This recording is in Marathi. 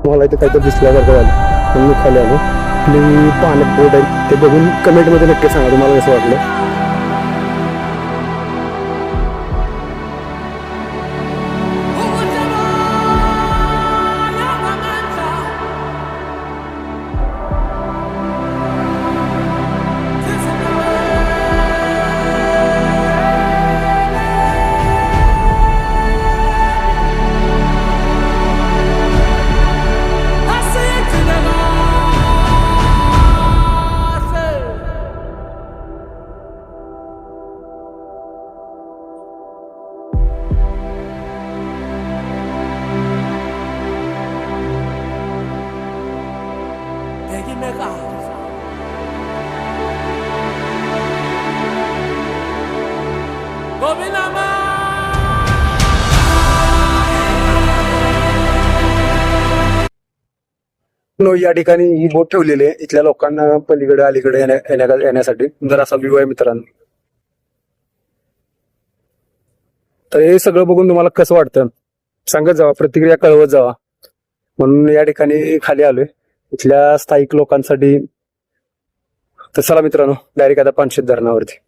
मला इथे काहीतरी दिसल्यासारखं झालं म्हणून मी खाली आलो. आणि पाण्यात बोट आहे ते बघून कमेंटमध्ये नक्की सांगा तुम्हाला कसं वाटलं. या ठिकाणी ही बोट ठेवलेली आहे इथल्या लोकांना पलीकडे अलीकडे येण्यासाठी. जर असा व्ह्यू आहे मित्रांनो. तर हे सगळं बघून तुम्हाला कसं वाटतं सांगत जावा, प्रतिक्रिया कळवत जावा. म्हणून या ठिकाणी खाली आलोय इथल्या स्थायिक लोकांसाठी. तर चला मित्रांनो डायरेक्ट आता पानशेत धरणावरती.